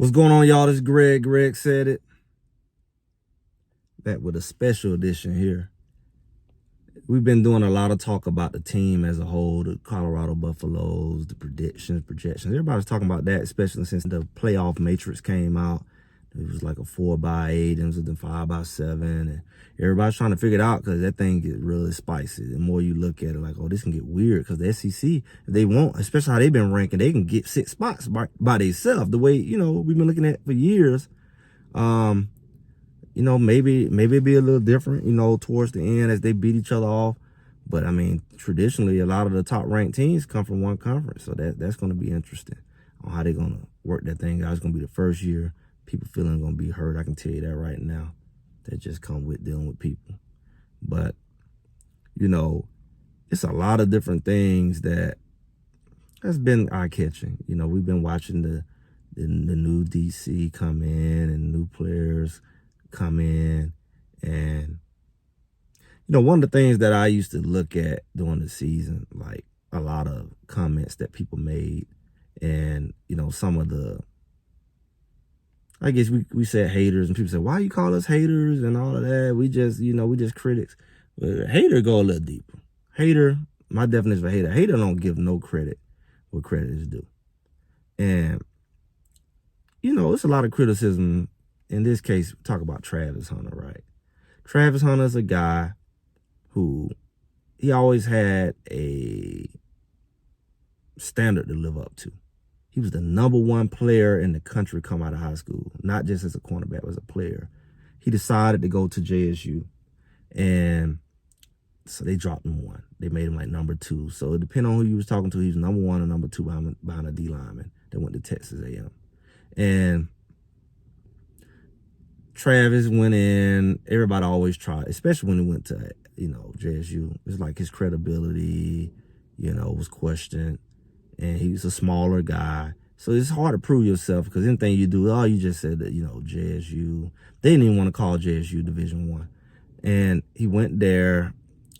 What's going on, y'all? This is Greg. Greg said it. Back with a special edition here. We've been doing a lot of talk about the team as a whole, the Colorado Buffaloes, the predictions, projections. Everybody's talking about that, especially since the playoff matrix came out. It was like a 4x8 and it was a 5x7. And everybody's trying to figure it out because that thing gets really spicy. The more you look at it, like, oh, this can get weird because the SEC, if they want, especially how they've been ranking, they can get 6 spots by themselves. The way, we've been looking at for years. Maybe it'd be a little different, towards the end as they beat each other off. But I mean, traditionally, a lot of the top ranked teams come from one conference. So that's going to be interesting on how they're going to work that thing out. It's going to be the first year people feeling going to be hurt. I can tell you that right now. That just come with dealing with people. But, it's a lot of different things that's been eye-catching. We've been watching the new DC come in and new players come in. And, one of the things that I used to look at during the season, like a lot of comments that people made and, some of the, I guess we said haters and people said, why you call us haters and all of that? We just critics. But hater go a little deeper. Hater, my definition of hater don't give no credit where credit is due. And, it's a lot of criticism. In this case, talk about Travis Hunter, right? Travis Hunter is a guy who he always had a standard to live up to. He was the #1 player in the country come out of high school, not just as a cornerback, but as a player. He decided to go to JSU, and so they dropped him 1. They made him like #2. So it depended on who you was talking to. He was #1 or #2 behind a D lineman that went to Texas A&M. And Travis went in, everybody always tried, especially when he went to, JSU. It's like his credibility, was questioned. And he was a smaller guy. So it's hard to prove yourself because anything you do, you just said that, JSU. They didn't even want to call JSU Division I. And he went there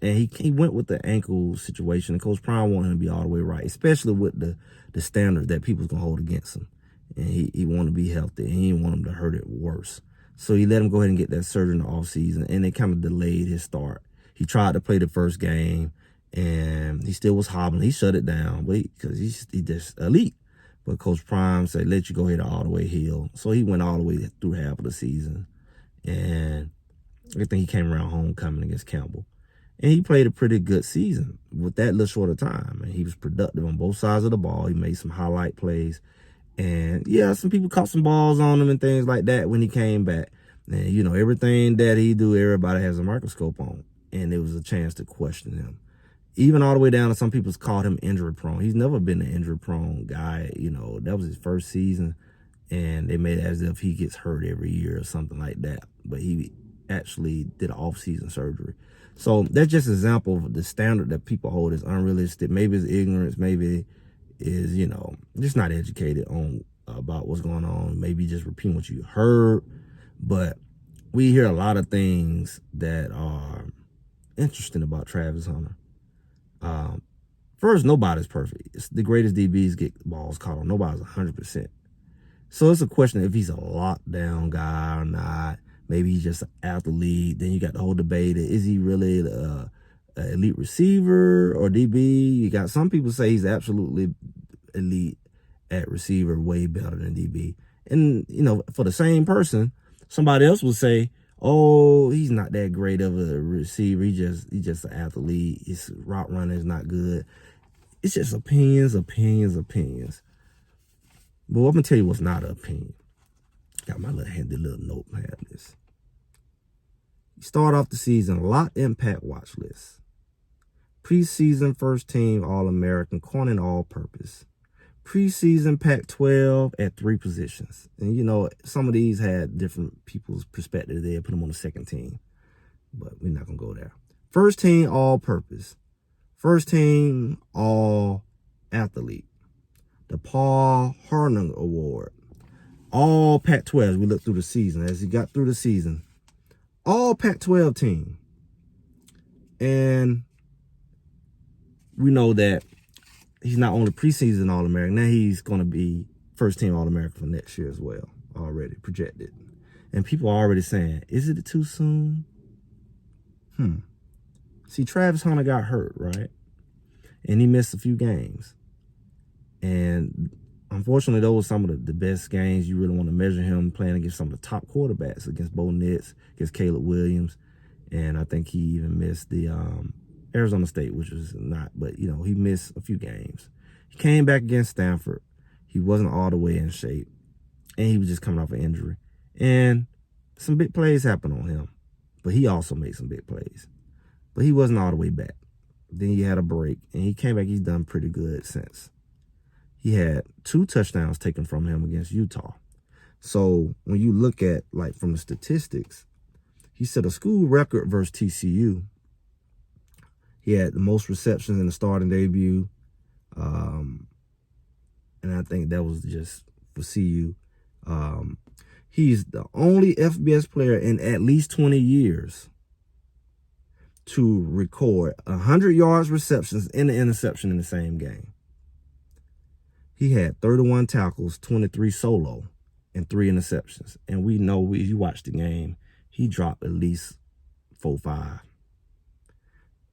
and he went with the ankle situation. And Coach Prime wanted him to be all the way right, especially with the standard that people's going to hold against him. And he wanted to be healthy and he didn't want him to hurt it worse. So he let him go ahead and get that surgery in the offseason, and it kind of delayed his start. He tried to play the first game, and he still was hobbling. He shut it down because he's just elite. But Coach Prime said, let you go ahead all the way heal. So he went all the way through half of the season. And I think he came around homecoming against Campbell. And he played a pretty good season with that little short of time. And he was productive on both sides of the ball. He made some highlight plays. And yeah, some people caught some balls on him and things like that when he came back. And, everything that he do, everybody has a microscope on. And there was a chance to question him. Even all the way down to some people called him injury prone. He's never been an injury prone guy. That was his first season. And they made it as if he gets hurt every year or something like that. But he actually did an off-season surgery. So that's just an example of the standard that people hold is unrealistic. Maybe it's ignorance. Maybe is, just not educated on about what's going on. Maybe just repeating what you heard. But we hear a lot of things that are interesting about Travis Hunter. First, nobody's perfect. It's the greatest DBs get balls caught on. Nobody's 100%. So it's a question if he's a lockdown guy or not. Maybe he's just an athlete. Then you got the whole debate. Is he really an elite receiver or DB? You got some people say he's absolutely elite at receiver, way better than DB. And, for the same person, somebody else would say, oh, he's not that great of a receiver. He's just an athlete. His route running is not good. It's just opinions. But I'm going to tell you what's not an opinion. Got my little handy little notepad list. You start off the season, a lot impact watch list. Preseason first team All-American, corner and all-purpose. Preseason Pac-12 at 3 positions. And, some of these had different people's perspective. They put them on the second team. But we're not going to go there. First team all-purpose. First team all-athlete. The Paul Harning Award. All Pac-12 as we look through the season. As he got through the season. All Pac-12 team. And we know that he's not only preseason All-American, now he's going to be first team All-American for next year as well, already projected. And people are already saying, is it too soon? See, Travis Hunter got hurt, right? And he missed a few games. And unfortunately, those were some of the best games you really want to measure him playing against some of the top quarterbacks, against Bo Nix, against Caleb Williams. And I think he even missed the Arizona State, which was not, but, you know, he missed a few games. He came back against Stanford. He wasn't all the way in shape. And he was just coming off an injury. And some big plays happened on him. But he also made some big plays. But he wasn't all the way back. Then he had a break. And he came back. He's done pretty good since. He had 2 touchdowns taken from him against Utah. So when you look at, like, from the statistics, he set a school record versus TCU. He had the most receptions in the starting debut. And I think that was just for CU. He's the only FBS player in at least 20 years to record 100 yards receptions and an interception in the same game. He had 31 tackles, 23 solo, and 3 interceptions. And we know, if you watch the game, he dropped at least 4-5.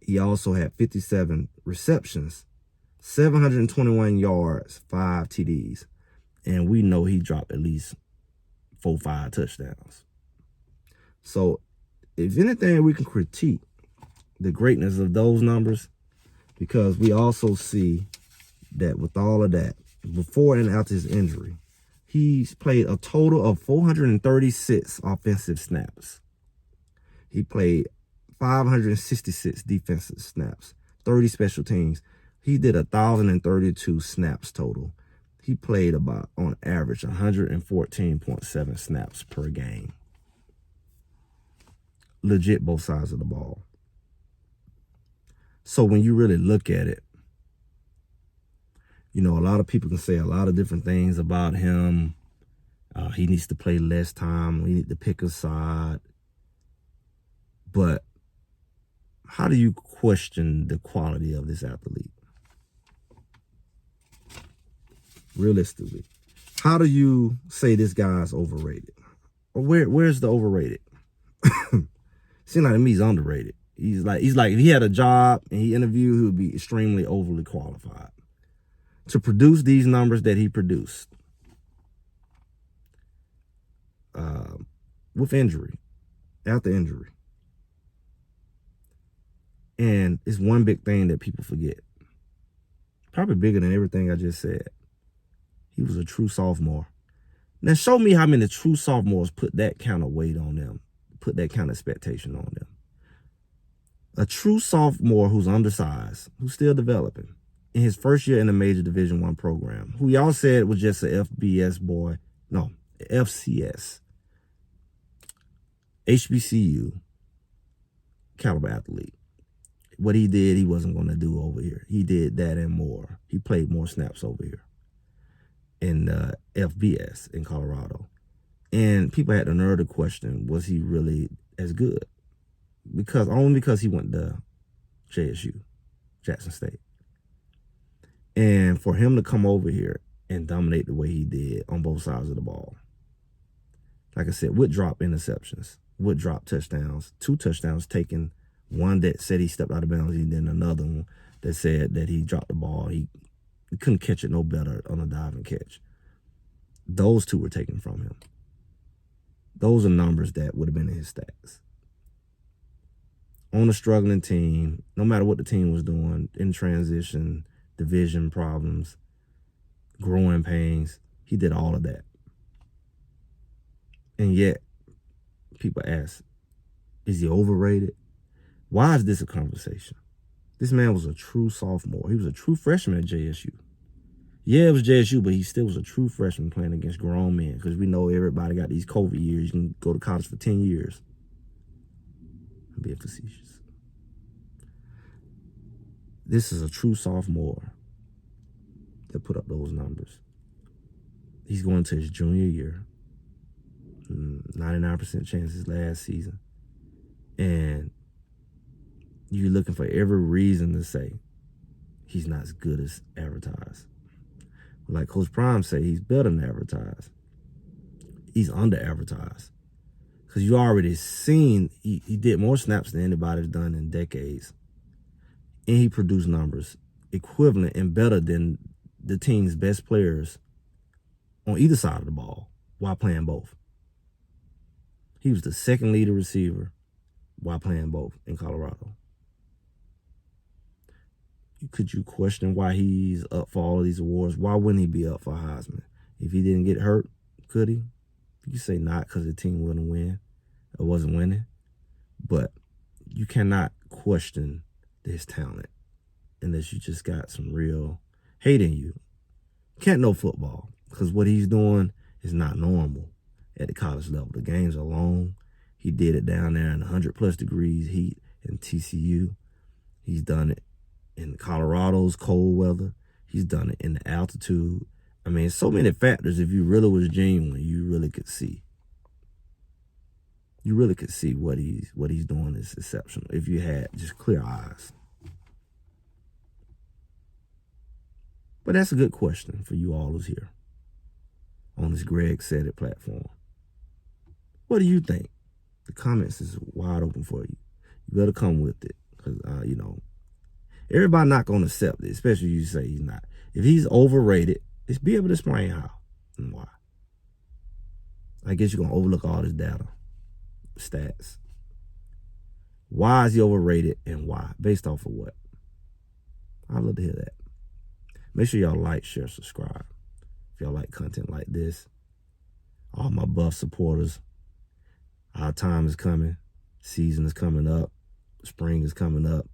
He also had 57 receptions, 721 yards, 5 TDs. And we know he dropped at least 4-5 touchdowns. So, if anything, we can critique the greatness of those numbers, because we also see that with all of that, before and after his injury, he's played a total of 436 offensive snaps. He played 566 defensive snaps, 30 special teams. He did 1,032 snaps total. He played about, on average, 114.7 snaps per game. Legit both sides of the ball. So when you really look at it, you know, a lot of people can say a lot of different things about him. He needs to play less time. We need to pick a side. But how do you question the quality of this athlete? Realistically, how do you say this guy's overrated? Or where's the overrated? Seems like to me he's underrated. He's like if he had a job and he interviewed, he would be extremely overly qualified to produce these numbers that he produced with injury, after injury. And it's one big thing that people forget, probably bigger than everything I just said. He was a true sophomore. Now show me how many true sophomores put that kind of weight on them, put that kind of expectation on them. A true sophomore who's undersized, who's still developing, in his first year in a major Division I program, who y'all said was just a FBS boy, no, FCS, HBCU caliber athlete. What he did, he wasn't going to do over here. He did that and more. He played more snaps over here in FBS in Colorado. And people had the nerve to question, was he really as good? Only because he went to JSU, Jackson State. And for him to come over here and dominate the way he did on both sides of the ball, like I said, with drop interceptions, with drop touchdowns, 2 touchdowns taken, one that said he stepped out of bounds, and then another one that said that he dropped the ball. He couldn't catch it no better on a diving catch. Those 2 were taken from him. Those are numbers that would have been in his stats. On a struggling team, no matter what the team was doing, in transition, division problems, growing pains, he did all of that. And yet, people ask, is he overrated? Why is this a conversation? This man was a true sophomore. He was a true freshman at JSU. Yeah, it was JSU, but he still was a true freshman playing against grown men, because we know everybody got these COVID years. You can go to college for 10 years. I'm being facetious. This is a true sophomore that put up those numbers. He's going to his junior year. 99% chances last season. And you're looking for every reason to say he's not as good as advertised. Like Coach Prime say, he's better than advertised. He's under advertised. Because you already seen he did more snaps than anybody's done in decades. And he produced numbers equivalent and better than the team's best players on either side of the ball while playing both. He was the second leading receiver while playing both in Colorado. Could you question why he's up for all of these awards? Why wouldn't he be up for Heisman? If he didn't get hurt, could he? You say not because the team wouldn't win or wasn't winning. But you cannot question his talent unless you just got some real hate in you. Can't know football because what he's doing is not normal at the college level. The games are long. He did it down there in 100+ degrees heat in TCU. He's done it in Colorado's cold weather. He's done it in the altitude. I mean, so many factors. If you really was genuine, you really could see. You really could see what he's doing is exceptional if you had just clear eyes. But that's a good question for you all who's here on this Greg Said It platform. What do you think? The comments is wide open for you. You better come with it because, everybody not going to accept it, especially if you say he's not. If he's overrated, just be able to explain how and why. I guess you're going to overlook all this data, stats. Why is he overrated and why? Based off of what? I'd love to hear that. Make sure y'all like, share, subscribe. If y'all like content like this, all my Buff supporters, our time is coming. Season is coming up. Spring is coming up.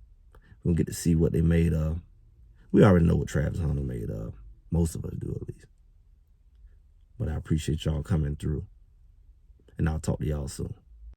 We'll get to see what they made of. We already know what Travis Hunter made of. Most of us do, at least. But I appreciate y'all coming through. And I'll talk to y'all soon.